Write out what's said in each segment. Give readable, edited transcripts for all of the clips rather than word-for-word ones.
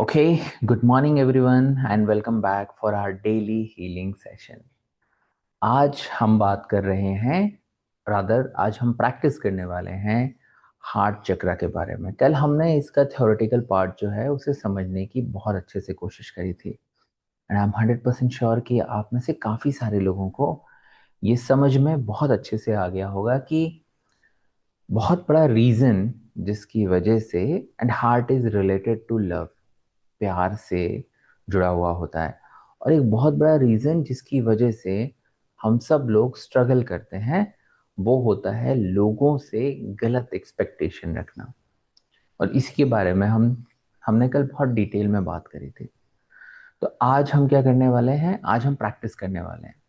Okay, good morning everyone and welcome back for our daily healing session. आज हम बात कर रहे हैं आज हम प्रैक्टिस करने वाले हैं हार्ट चक्रा के बारे में। कल हमने इसका थ्योरेटिकल पार्ट जो है उसे समझने की बहुत अच्छे से कोशिश करी थी एंड आई एम 100% श्योर कि आप में से काफ़ी सारे लोगों को ये समझ में बहुत अच्छे से आ गया होगा कि बहुत बड़ा रीज़न जिसकी वजह से and heart is related to love, प्यार से जुड़ा हुआ होता है। और एक बहुत बड़ा रीज़न जिसकी वजह से हम सब लोग स्ट्रगल करते हैं वो होता है लोगों से गलत एक्सपेक्टेशन रखना। और इसके बारे में हमने कल बहुत डिटेल में बात करी थी। तो आज हम क्या करने वाले हैं, आज हम प्रैक्टिस करने वाले हैं।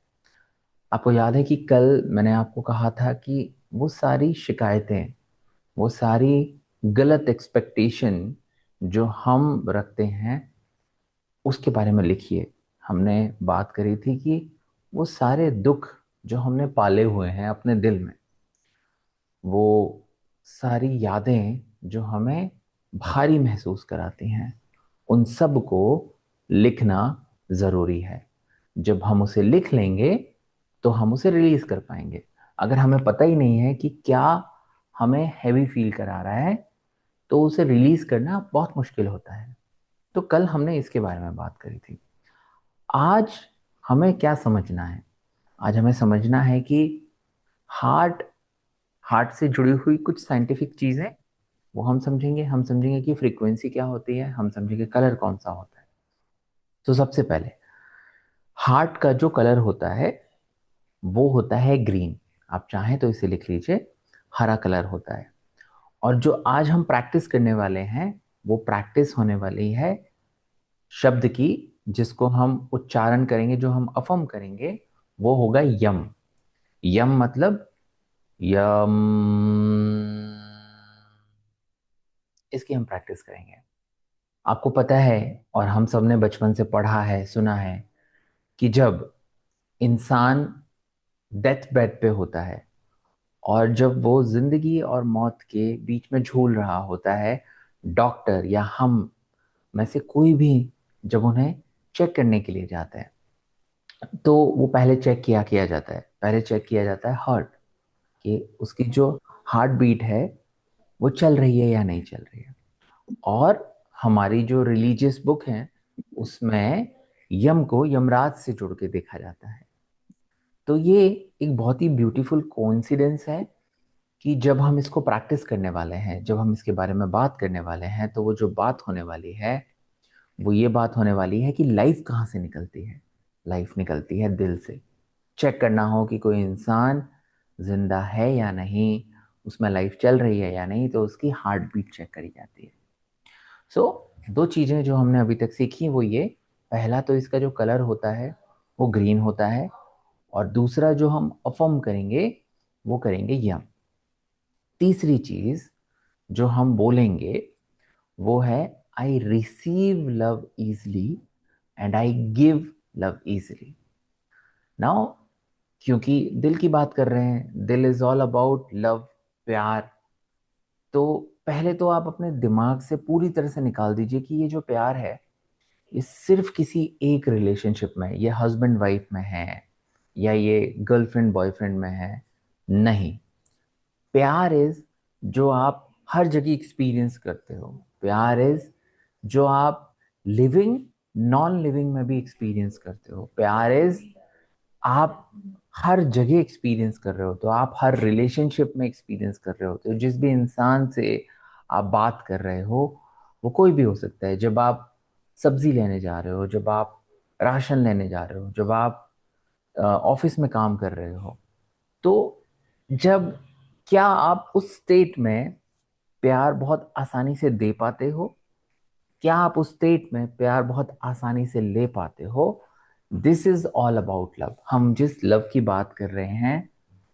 आपको याद है कि कल मैंने आपको कहा था कि वो सारी शिकायतें, वो सारी गलत एक्सपेक्टेशन जो हम रखते हैं उसके बारे में लिखिए। हमने बात करी थी कि वो सारे दुख जो हमने पाले हुए हैं अपने दिल में, वो सारी यादें जो हमें भारी महसूस कराती हैं, उन सब को लिखना ज़रूरी है। जब हम उसे लिख लेंगे तो हम उसे रिलीज कर पाएंगे। अगर हमें पता ही नहीं है कि क्या हमें हैवी फील करा रहा है तो उसे रिलीज करना बहुत मुश्किल होता है। तो कल हमने इसके बारे में बात करी थी। आज हमें क्या समझना है, आज हमें समझना है कि हार्ट हार्ट से जुड़ी हुई कुछ साइंटिफिक चीजें वो हम समझेंगे कि फ्रीक्वेंसी क्या होती है, हम समझेंगे कलर कौन सा होता है। तो सबसे पहले हार्ट का जो कलर होता है वो होता है ग्रीन। आप चाहें तो इसे लिख लीजिए, हरा कलर होता है। और जो आज हम प्रैक्टिस करने वाले हैं वो प्रैक्टिस होने वाली है शब्द की, जिसको हम उच्चारण करेंगे, जो हम अफर्म करेंगे वो होगा यम। यम मतलब यम। इसकी हम प्रैक्टिस करेंगे। आपको पता है और हम सब ने बचपन से पढ़ा है, सुना है कि जब इंसान डेथ बेड पे होता है और जब वो जिंदगी और मौत के बीच में झूल रहा होता है, डॉक्टर या हम में से कोई भी जब उन्हें चेक करने के लिए जाता है तो वो पहले चेक किया किया जाता है, पहले चेक किया जाता है हार्ट, कि उसकी जो हार्ट बीट है वो चल रही है या नहीं चल रही है। और हमारी जो रिलीजियस बुक है उसमें यम को यमराज से जोड़ के देखा जाता है। तो ये एक बहुत ही ब्यूटीफुल कोइंसिडेंस है कि जब हम इसको प्रैक्टिस करने वाले हैं, जब हम इसके बारे में बात करने वाले हैं, तो वो जो बात होने वाली है वो ये बात होने वाली है कि लाइफ कहाँ से निकलती है। लाइफ निकलती है दिल से। चेक करना हो कि कोई इंसान जिंदा है या नहीं, उसमें लाइफ चल रही है या नहीं, तो उसकी हार्ट बीट चेक करी जाती है। सो दो चीजें जो हमने अभी तक सीखी वो ये, पहला तो इसका जो कलर होता है वो ग्रीन होता है, और दूसरा जो हम अफर्म करेंगे वो करेंगे यम। तीसरी चीज जो हम बोलेंगे वो है I receive love easily and I give love easily. Now क्योंकि दिल की बात कर रहे हैं, दिल इज ऑल अबाउट लव, प्यार। तो पहले तो आप अपने दिमाग से पूरी तरह से निकाल दीजिए कि ये जो प्यार है ये सिर्फ किसी एक रिलेशनशिप में, ये हस्बैंड वाइफ में है या ये गर्लफ्रेंड बॉयफ्रेंड में है। नहीं, प्यार इज जो आप हर जगह एक्सपीरियंस करते हो। प्यार इज जो आप लिविंग नॉन लिविंग में भी एक्सपीरियंस करते हो। प्यार इज आप हर जगह एक्सपीरियंस कर रहे हो, तो आप हर रिलेशनशिप में एक्सपीरियंस कर रहे होते हो। जिस भी इंसान से आप बात कर रहे हो वो कोई भी हो सकता है। जब आप सब्जी लेने जा रहे हो, जब आप राशन लेने जा रहे हो, जब आप ऑफिस में काम कर रहे हो, तो जब क्या आप उस स्टेट में प्यार बहुत आसानी से दे पाते हो? क्या आप उस स्टेट में प्यार बहुत आसानी से ले पाते हो? This is all about love. हम जिस लव की बात कर रहे हैं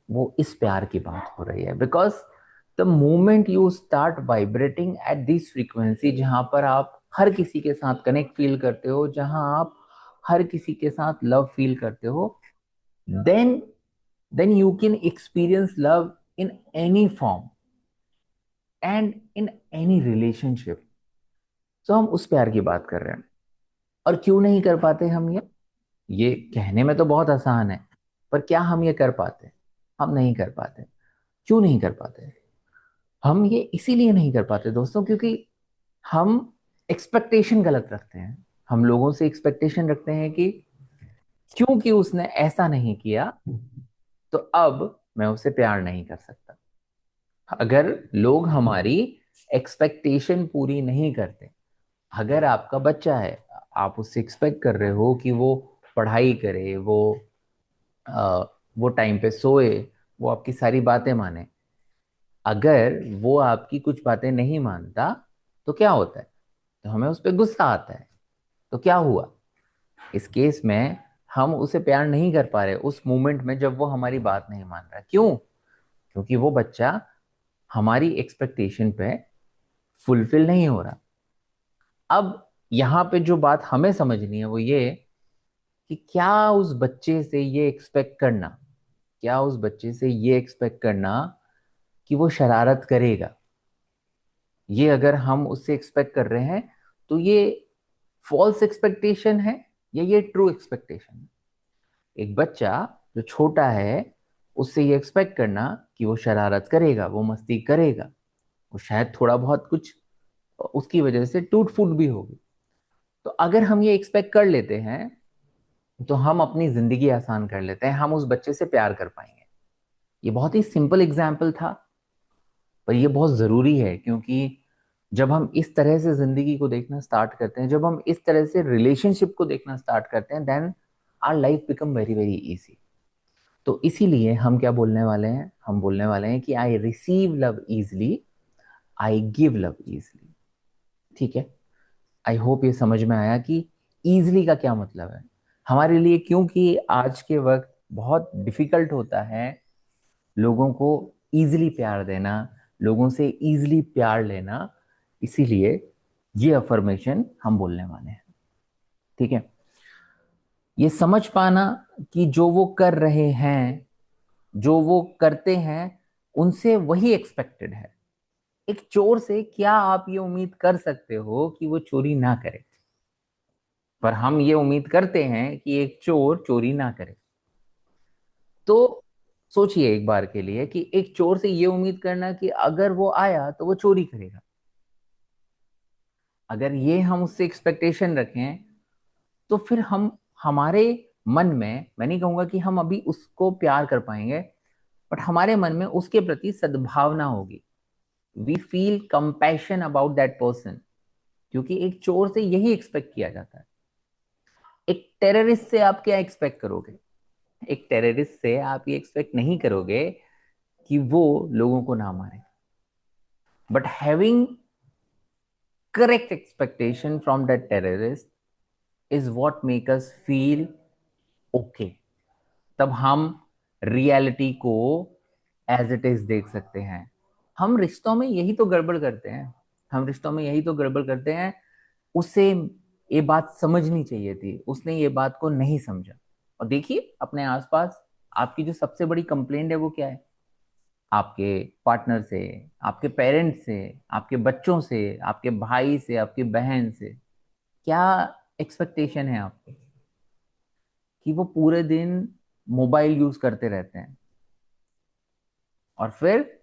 वो इस प्यार की बात हो रही है। Because the moment you start vibrating at this frequency, जहां पर आप हर किसी के साथ कनेक्ट फील करते हो, जहां आप हर किसी के साथ लव फील करते हो, then then you can experience love in any form and in any relationship. तो हम उस प्यार की बात कर रहे हैं। और क्यों नहीं कर पाते हम ये कहने में तो बहुत आसान है, पर क्या हम ये कर पाते? हम नहीं कर पाते। क्यों नहीं कर पाते? हम ये इसीलिए नहीं कर पाते दोस्तों, क्योंकि हम एक्सपेक्टेशन गलत रखते हैं। हम लोगों से एक्सपेक्टेशन रखते हैं कि क्योंकि उसने ऐसा नहीं किया तो अब मैं उसे प्यार नहीं कर सकता। अगर लोग हमारी एक्सपेक्टेशन पूरी नहीं करते, अगर आपका बच्चा है, आप उससे एक्सपेक्ट कर रहे हो कि वो पढ़ाई करे, अ, वो टाइम पे सोए, वो आपकी सारी बातें माने, अगर वो आपकी कुछ बातें नहीं मानता तो क्या होता है? तो हमें उस पर गुस्सा आता है। तो क्या हुआ इस केस में? हम उसे प्यार नहीं कर पा रहे उस मोमेंट में जब वो हमारी बात नहीं मान रहा। क्यों? क्योंकि वो बच्चा हमारी एक्सपेक्टेशन पे फुलफिल नहीं हो रहा। अब यहाँ पे जो बात हमें समझनी है वो ये कि क्या उस बच्चे से ये एक्सपेक्ट करना, क्या उस बच्चे से ये एक्सपेक्ट करना कि वो शरारत करेगा, ये अगर हम उससे एक्सपेक्ट कर रहे हैं तो ये फॉल्स एक्सपेक्टेशन है या ये ट्रू एक्सपेक्टेशन है? एक बच्चा जो छोटा है, उससे ये एक्सपेक्ट करना कि वो शरारत करेगा, वो मस्ती करेगा, वो शायद थोड़ा बहुत कुछ उसकी वजह से टूट फूट भी होगी। तो अगर हम ये एक्सपेक्ट कर लेते हैं तो हम अपनी जिंदगी आसान कर लेते हैं, हम उस बच्चे से प्यार कर पाएंगे। ये बहुत ही सिंपल एग्जाम्पल था, पर ये बहुत जरूरी है, क्योंकि जब हम इस तरह से जिंदगी को देखना स्टार्ट करते हैं, जब हम इस तरह से रिलेशनशिप को देखना स्टार्ट करते हैं, then our life become very very easy. तो इसीलिए हम क्या बोलने वाले हैं? हम बोलने वाले हैं कि I receive love easily, I give love easily. ठीक है? आई होप ये समझ में आया कि इजली का क्या मतलब है हमारे लिए, क्योंकि आज के वक्त बहुत डिफिकल्ट होता है लोगों को इजीली प्यार देना, लोगों से इजीली प्यार लेना। इसीलिए ये अफर्मेशन हम बोलने वाले हैं। ठीक है? ये समझ पाना कि जो वो कर रहे हैं, जो वो करते हैं, उनसे वही एक्सपेक्टेड है। एक चोर से क्या आप ये उम्मीद कर सकते हो कि वो चोरी ना करे? पर हम ये उम्मीद करते हैं कि एक चोर चोरी ना करे। तो सोचिए एक बार के लिए कि एक चोर से ये उम्मीद करना कि अगर वो आया तो वो चोरी करेगा, अगर ये हम उससे एक्सपेक्टेशन रखें, तो फिर हम हमारे मन में, मैं नहीं कहूंगा कि हम अभी उसको प्यार कर पाएंगे, बट हमारे मन में उसके प्रति सद्भावना होगी। We feel compassion about that person, क्योंकि एक चोर से यही एक्सपेक्ट किया जाता है। एक टेररिस्ट से आप क्या एक्सपेक्ट करोगे? एक टेररिस्ट से आप ये एक्सपेक्ट नहीं करोगे कि वो लोगों को ना मारे। But having correct expectation from that terrorist is what make us feel okay. तब हम रियलिटी को एज इट इज देख सकते हैं। हम रिश्तों में यही तो गड़बड़ करते हैं, हम रिश्तों में यही तो गड़बड़ करते हैं। उसे ये बात समझनी चाहिए थी, उसने ये बात को नहीं समझा। और देखिए अपने आसपास आपकी जो सबसे बड़ी कंप्लेंट है वो क्या है? आपके पार्टनर से, आपके पेरेंट्स से, आपके बच्चों से, आपके भाई से, आपकी बहन से क्या एक्सपेक्टेशन है आपको? कि वो पूरे दिन मोबाइल यूज करते रहते हैं, और फिर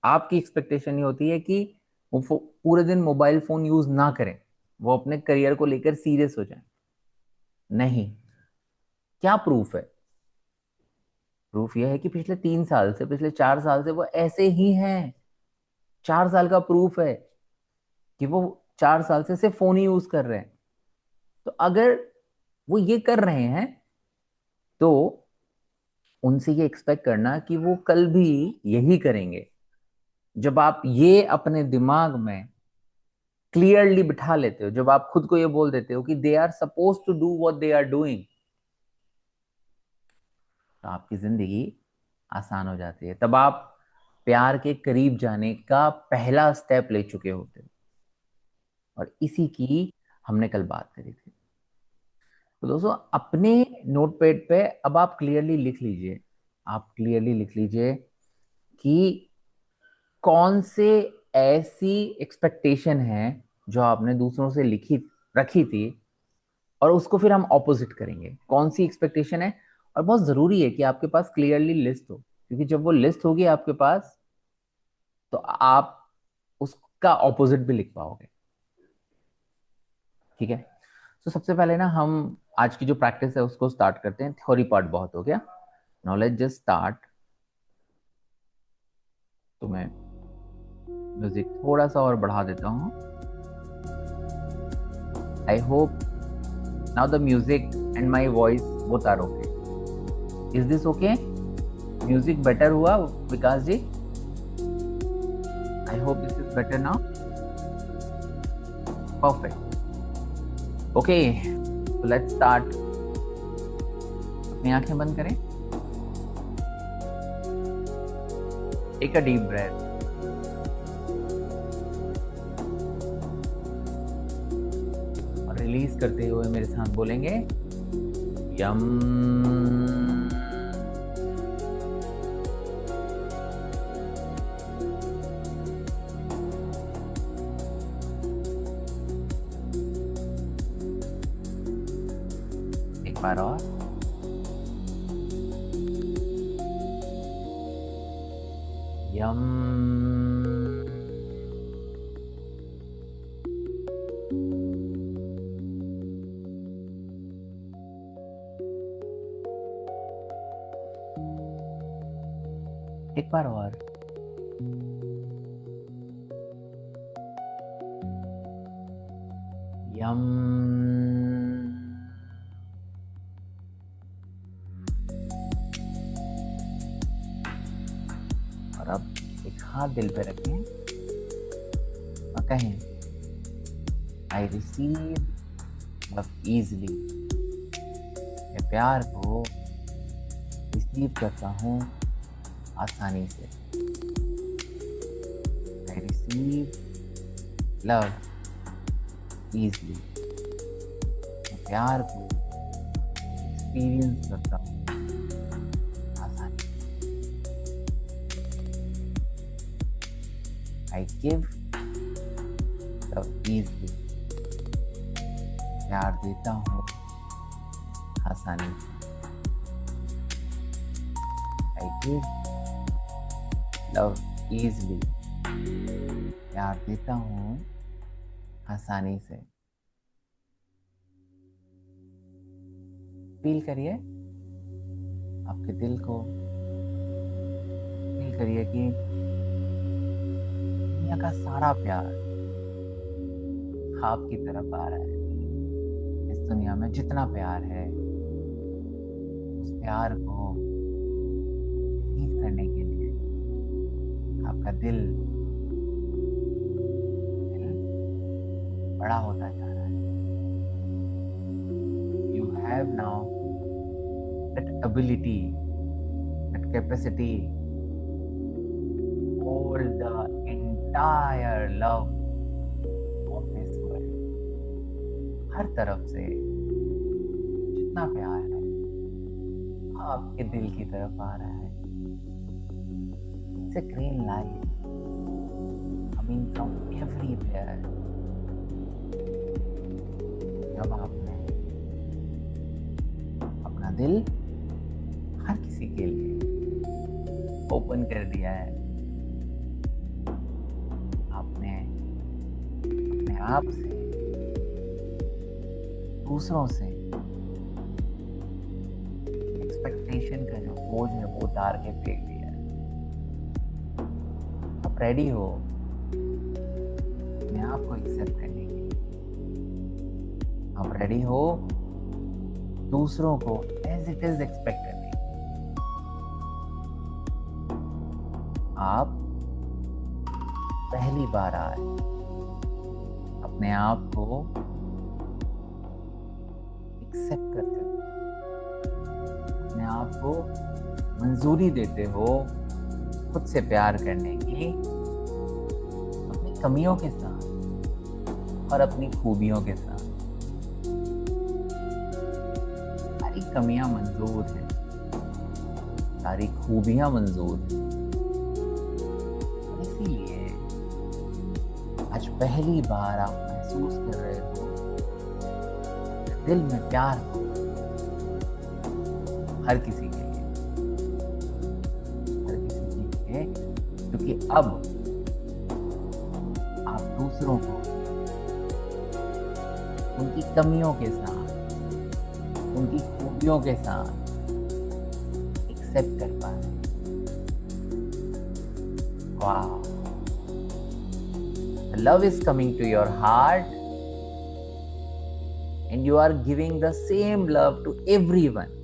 आपकी एक्सपेक्टेशन ये होती है कि वो पूरे दिन मोबाइल फोन यूज ना करें, वो अपने करियर को लेकर सीरियस हो जाए। नहीं। क्या प्रूफ है? प्रूफ यह है कि पिछले 3 साल से, पिछले 4 साल से वो ऐसे ही हैं। 4 साल का प्रूफ है कि वो 4 साल से सिर्फ फोन ही यूज कर रहे हैं। तो अगर वो ये कर रहे हैं, तो उनसे ये एक्सपेक्ट करना कि वो कल भी यही करेंगे, जब आप ये अपने दिमाग में क्लियरली बिठा लेते हो, जब आप खुद को ये बोल देते हो कि they are suppose to do what they are doing, तो आपकी जिंदगी आसान हो जाती है। तब आप प्यार के करीब जाने का पहला स्टेप ले चुके होते हो। और इसी की हमने कल बात करी थी। तो दोस्तों अपने नोटपैड पे अब आप क्लियरली लिख लीजिए, आप क्लियरली लिख लीजिए कि कौन से ऐसी एक्सपेक्टेशन है जो आपने दूसरों से लिखी रखी थी, और उसको फिर हम ऑपोजिट करेंगे। कौन सी एक्सपेक्टेशन है? और बहुत जरूरी है कि आपके पास क्लियरली लिस्ट हो, क्योंकि जब वो लिस्ट होगी आपके पास, तो आप उसका ऑपोजिट भी लिख पाओगे। ठीक है। तो सबसे पहले ना हम आज की जो प्रैक्टिस है उसको स्टार्ट करते हैं। थ्योरी पार्ट बहुत हो गया, नॉलेज जस्ट स्टार्ट। तो मैं म्यूजिक थोड़ा सा और बढ़ा देता हूँ। I hope now the music and my voice both are okay. Is this okay? Music better हुआ Vikas ji? I hope this is better now. Perfect. Okay, let's start. अपनी आंखें बंद करें। Take a deep breath. और रिलीज करते हुए मेरे साथ बोलेंगे यम। एक बार और। यम। एक बार और। यम। और अब एक हाथ दिल पे रखें और कहें आई रिसीव लव इजली। मैं प्यार को रिसीव करता हूँ आसानी से। I receive love easily. मैं प्यार को एक्सपीरियंस करता हूँ आसानी से। I give love easily. प्यार देता हूँ आसानी से। I give love easily. प्यार देता हूँ आसानी से। फील करिए आपके दिल को। फील करिए कि दुनिया का सारा प्यार आपकी तरफ आ रहा है। इस दुनिया में जितना प्यार है, उस प्यार को रिसीव करने के लिए आपका दिल बड़ा होता जा रहा है। You have now that ability, that capacity to hold the entire love of this world. हर तरफ से जितना प्यार है आपके दिल की तरफ आ रहा है। It's a green light coming from everywhere. जब आपने अपना दिल हर किसी के लिए ओपन कर दिया है, आपने अपने आप से, दूसरों से एक्सपेक्टेशन का जो बोझ है वो उतार के फेंक दिया है। आप रेडी हो अपने आप को एक्सेप्ट करने के लिए। आप रेडी हो दूसरों को एज इट इज एक्सपेक्ट करने के लिए। आप पहली बार आए अपने आप को एक्सेप्ट करते हो, अपने आप को मंजूरी देते हो खुद से प्यार करने की, अपनी कमियों के साथ और अपनी खूबियों के साथ। सारी कमियां मंजूर हैं, सारी खूबियां मंजूर हैं। और इसीलिए आज पहली बार आप महसूस कर रहे हो दिल में प्यार हो हर किसी के लिए, हर किसी के लिए, क्योंकि अब आप दूसरों को उनकी कमियों के साथ, उनकी खूबियों के साथ एक्सेप्ट कर पा रहे हैं। वाह, love is coming to your heart and you are giving the same love to everyone.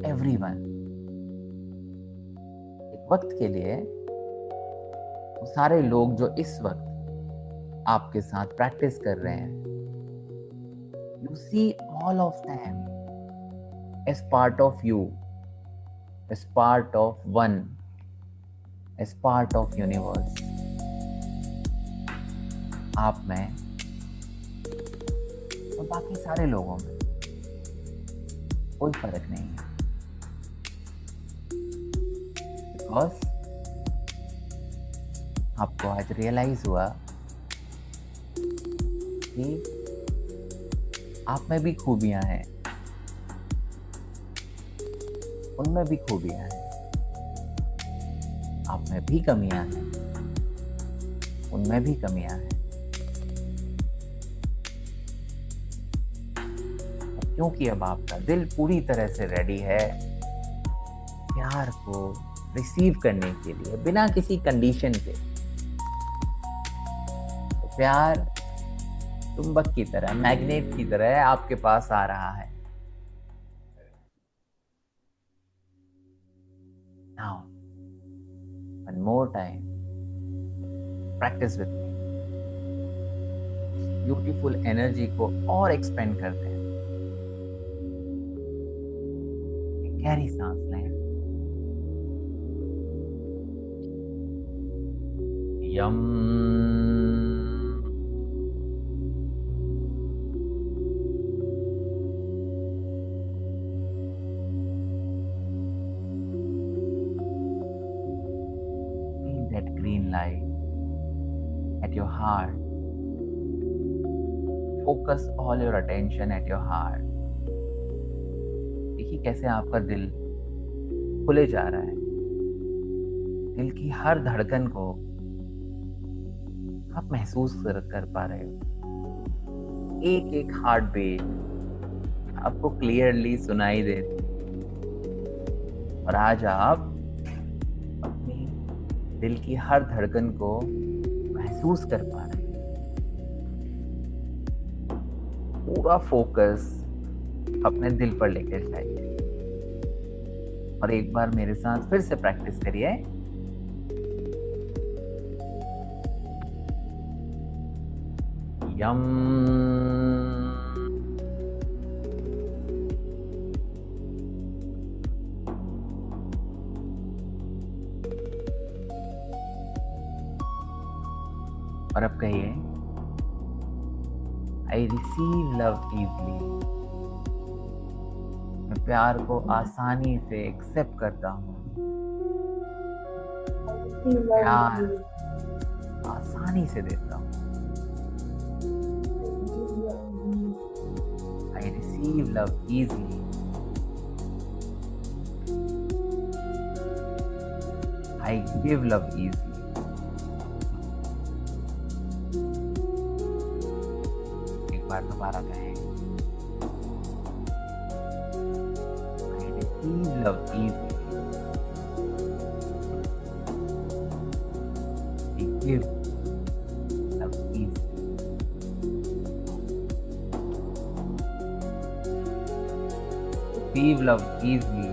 Everyone. एक वक्त के लिए वो सारे लोग जो इस वक्त आपके साथ प्रैक्टिस कर रहे हैं, you see all of them as part of you, as part of one, as part of universe. आप में और बाकी सारे लोगों में कोई फर्क नहीं है, बिकॉज आपको आज रियलाइज हुआ कि आप में भी खूबियां हैं, उनमें भी खूबियां हैं, आप में भी कमियां हैं, उनमें भी कमियां हैं। क्योंकि अब आपका दिल पूरी तरह से रेडी है प्यार को रिसीव करने के लिए, बिना किसी कंडीशन के। तो प्यार चुंबक की तरह, मैग्नेट की तरह आपके पास आ रहा है। Now, one more time, practice with me. Beautiful energy को और एक्सपेंड करते हैं। गहरी सांस लें। यम। Feel that green light at your heart. Focus all your attention at your heart. देखिए कैसे आपका दिल खुले जा रहा है। दिल की हर धड़कन को आप महसूस कर पा रहे हो। एक एक हार्ट बीट आपको क्लियरली सुनाई दे रही है। और आज आप अपनी दिल की हर धड़कन को महसूस कर पा रहे हैं। पूरा फोकस अपने दिल पर लेकर जाइए और एक बार मेरे साथ फिर से प्रैक्टिस करिए। यम। और अब कहिए आई रिसीव लव इजली। मैं प्यार को आसानी से एक्सेप्ट करता हूँ। प्यार आसानी से देता हूँ। I receive love easily. I give love easily. एक बार दोबारा कहें। Love easily. We give love easily. Receive love easily.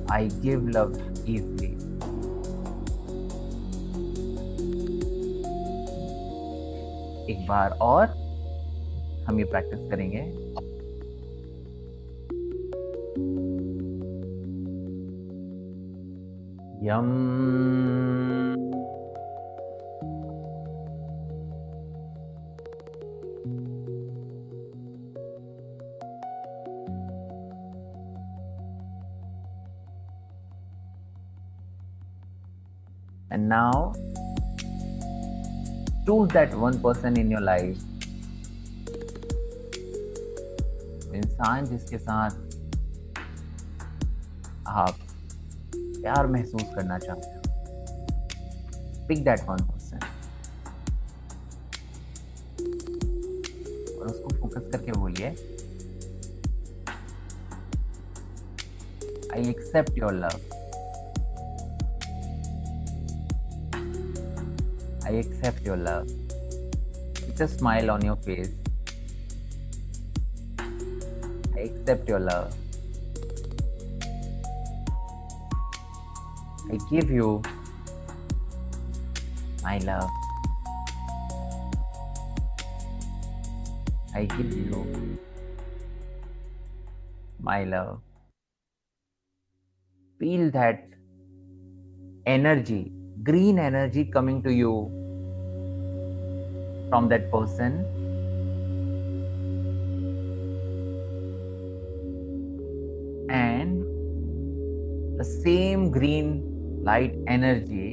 I give love easily. एक बार और हम ये प्रैक्टिस करेंगे। यम। And now choose that one person in your life, इंसान जिसके साथ आप प्यार महसूस करना चाहते हो. पिक दैट वन पर्सन और उसको फोकस करके बोलिए, I accept your love, I accept your love. With a smile on your face, I accept your love. I give you my love. I give you my love. Feel that energy, green energy coming to you from that person. And the same green light energy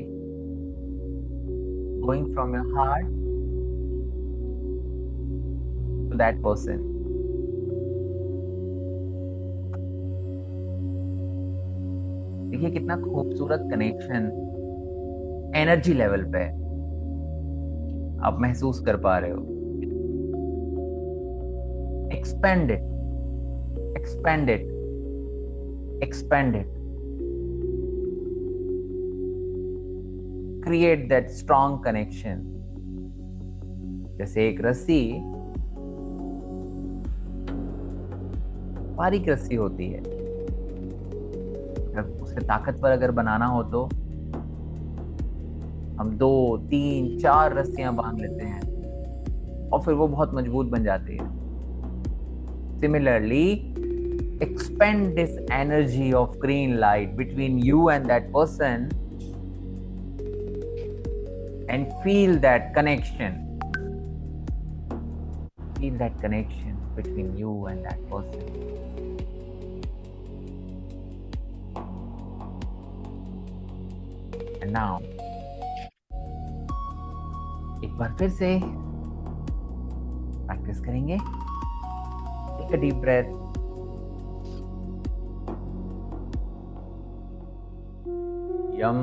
going from your heart to that person. देखिए कितना खूबसूरत connection energy level पे आप महसूस कर पा रहे हो. Expand it, expand it, expand it. Create that strong connection. जैसे एक रस्सी बारीक रस्सी होती है, जब उसे ताकतवर अगर बनाना हो तो हम 2, 3, 4 रस्सियां बांध लेते हैं और फिर वो बहुत मजबूत बन जाती है. Similarly, expend this energy of green light between you and that person and feel that connection. Feel that connection between you and that person. And now, एक बार फिर से प्रैक्टिस करेंगे. Take a deep breath. Yum.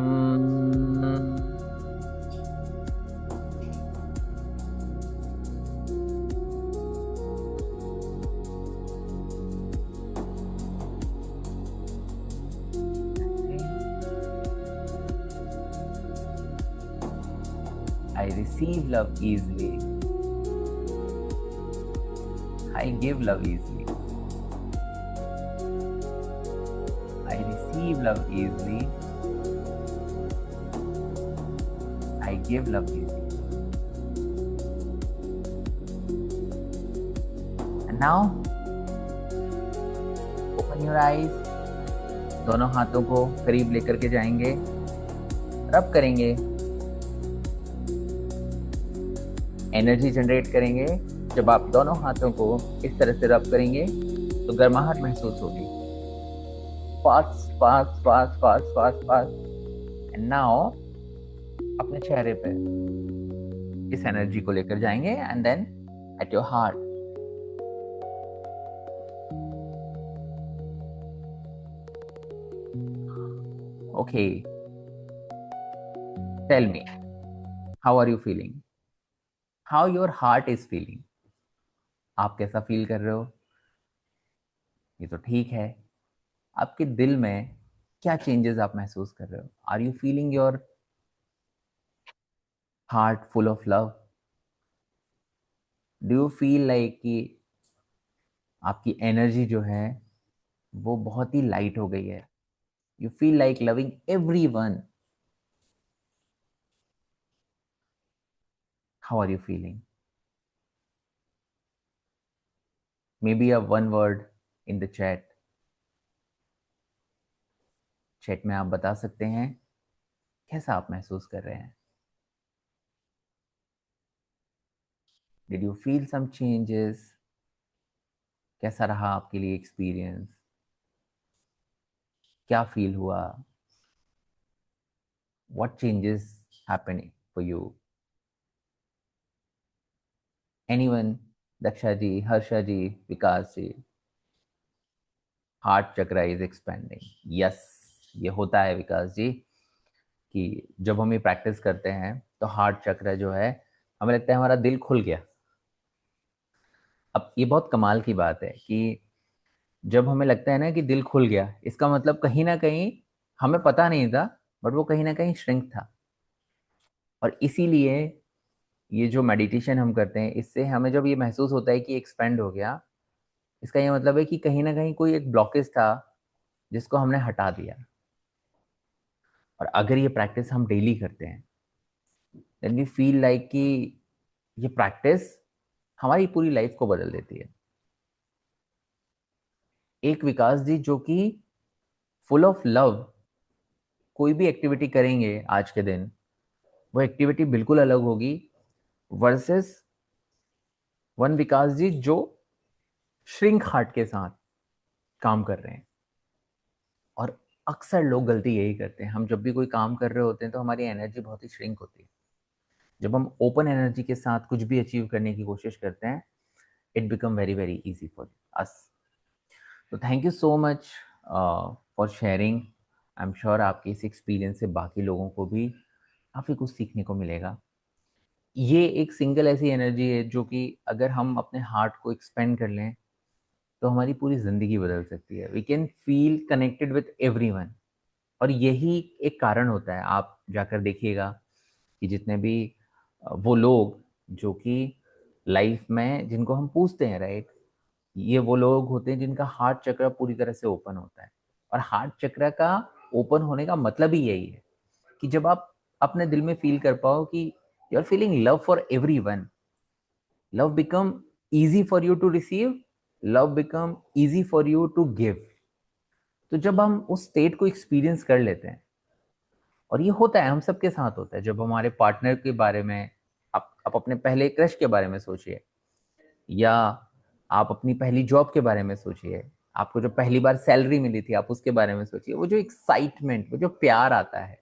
I receive love easily. I give love easily. I receive love easily. I give love easily. And now, open your eyes. दोनों हाथों को करीब लेकर के जाएंगे, रब करेंगे, एनर्जी जनरेट करेंगे. जब आप दोनों हाथों को इस तरह से रब करेंगे तो गर्माहट महसूस होगी. Fast fast fast fast fast fast. And now अपने चेहरे पे इस एनर्जी को लेकर जाएंगे and then at your heart. Okay, tell me, how are you feeling? How your heart is feeling? आप कैसा फील कर रहे हो? ये तो ठीक है. आपके दिल में क्या चेंजेस आप महसूस कर रहे हो? Are you feeling your heart full of love? Do you feel like कि आपकी एनर्जी जो है वो बहुत ही लाइट हो गई है? You feel like loving everyone? How are you feeling? maybe a one word in the chat में आप बता सकते हैं कैसा आप महसूस कर रहे हैं. Did you feel some changes? कैसा रहा आपके लिए एक्सपीरियंस? क्या फील हुआ? what changes happening for you? Anyone? Daksha ji, Harsha ji, Vikas ji. Heart चक्र इज एक्सपेंडिंग. यस, ये होता है विकास जी कि जब हम ये प्रैक्टिस करते हैं तो हार्ट चक्र जो है, हमें लगता है हमारा दिल खुल गया. अब ये बहुत कमाल की बात है कि जब हमें लगता है ना कि दिल खुल गया, इसका मतलब कहीं ना कहीं हमें पता नहीं था, बट वो कहीं ना कहीं श्रिंक था. और इसीलिए ये जो मेडिटेशन हम करते हैं, इससे हमें जब ये महसूस होता है कि एक्सपेंड हो गया, इसका ये मतलब है कि कहीं ना कहीं कोई एक ब्लॉकेज था जिसको हमने हटा दिया. और अगर ये प्रैक्टिस हम डेली करते हैं, देन वी फील लाइक कि ये प्रैक्टिस हमारी पूरी लाइफ को बदल देती है. एक विकास जी जो कि फुल ऑफ लव कोई भी एक्टिविटी करेंगे आज के दिन, वो एक्टिविटी बिल्कुल अलग होगी वर्सेस वन विकास जी जो श्रिंक हार्ट के साथ काम कर रहे हैं. और अक्सर लोग गलती यही करते हैं, हम जब भी कोई काम कर रहे होते हैं तो हमारी एनर्जी बहुत ही श्रिंक होती है. जब हम ओपन एनर्जी के साथ कुछ भी अचीव करने की कोशिश करते हैं, it become very very easy for us. तो thank you so much for sharing. I am sure आपके इस एक्सपीरियंस से बाकी लोगों को भी काफ़ी कुछ सीखने को मिलेगा. ये एक सिंगल ऐसी एनर्जी है जो कि अगर हम अपने हार्ट को एक्सपेंड कर लें तो हमारी पूरी ज़िंदगी बदल सकती है. We can feel connected with everyone. और यही एक कारण होता है, आप जाकर देखिएगा कि जितने भी वो लोग जो कि लाइफ में जिनको हम पूछते हैं, राइट, ये वो लोग होते हैं जिनका हार्ट चक्र पूरी तरह से ओपन होता है. और हार्ट चक्र का ओपन होने का मतलब ही यही है कि जब आप अपने दिल में फील कर पाओ कि you are feeling love for everyone, love become easy for you to receive, love become easy for you to give. तो जब हम उस स्टेट को एक्सपीरियंस कर लेते हैं, और ये होता है हम सबके साथ होता है, जब हमारे पार्टनर के बारे में, आप अपने पहले क्रश के बारे में सोचिए, या आप अपनी पहली जॉब के बारे में सोचिए, आपको जो पहली बार सैलरी मिली थी आप उसके बारे में सोचिए. वो जो एक्साइटमेंट, वो जो प्यार आता है,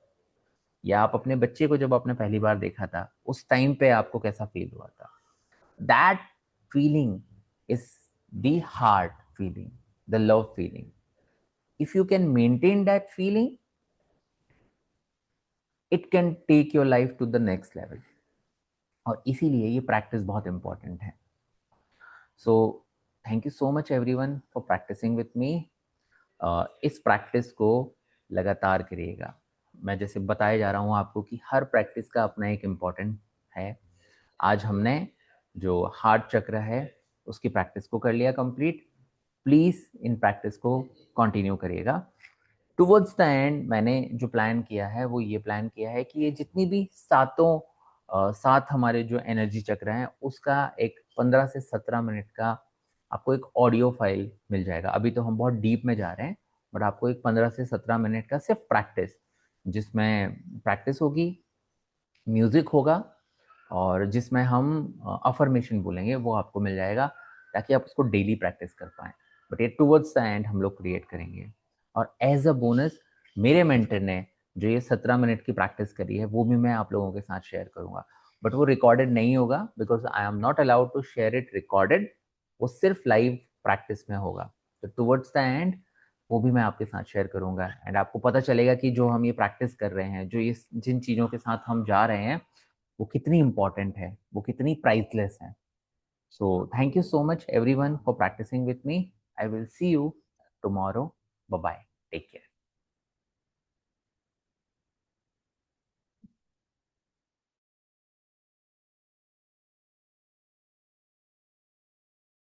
या आप अपने बच्चे को जब आपने पहली बार देखा था उस टाइम पे आपको कैसा फील हुआ था, that feeling is the heart feeling, the love feeling. If you can maintain that feeling, it can take your life to the next level. और इसीलिए ये प्रैक्टिस बहुत इंपॉर्टेंट है. So thank you so much everyone for practising with me. इस practice को लगातार करिएगा. मैं जैसे बताया जा रहा हूँ आपको कि हर प्रैक्टिस का अपना एक इम्पॉर्टेंट है. आज हमने जो हार्ट चक्र है उसकी प्रैक्टिस को कर लिया कंप्लीट. प्लीज़ इन प्रैक्टिस को कंटिन्यू करिएगा. टुवर्ड्स द एंड मैंने जो प्लान किया है वो ये प्लान किया है कि ये जितनी भी सात हमारे जो एनर्जी चक्र हैं उसका एक 15 से 17 मिनट का आपको एक ऑडियो फाइल मिल जाएगा. अभी तो हम बहुत डीप में जा रहे हैं, बट आपको एक 15 से 17 मिनट का सिर्फ प्रैक्टिस, जिसमें प्रैक्टिस होगी, म्यूजिक होगा, और जिसमें हम अफर्मेशन बोलेंगे, वो आपको मिल जाएगा ताकि आप उसको डेली प्रैक्टिस कर पाएँ. बट ये टुवर्ड्स द एंड हम लोग क्रिएट करेंगे. और एज अ बोनस मेरे मेंटर ने जो ये 17 मिनट की प्रैक्टिस करी है वो भी मैं आप लोगों के साथ शेयर करूंगा. बट वो रिकॉर्डेड नहीं होगा because I am not allowed to share it recorded. वो सिर्फ लाइव प्रैक्टिस में होगा. तो टुवर्ड्स द एंड वो भी मैं आपके साथ शेयर करूंगा. एंड आपको पता चलेगा कि जो हम ये प्रैक्टिस कर रहे हैं, जो ये जिन चीज़ों के साथ हम जा रहे हैं, वो कितनी इंपॉर्टेंट है, वो कितनी प्राइसलेस है. So thank you so much everyone for practising with me. I will see you tomorrow. Bye bye. Take care.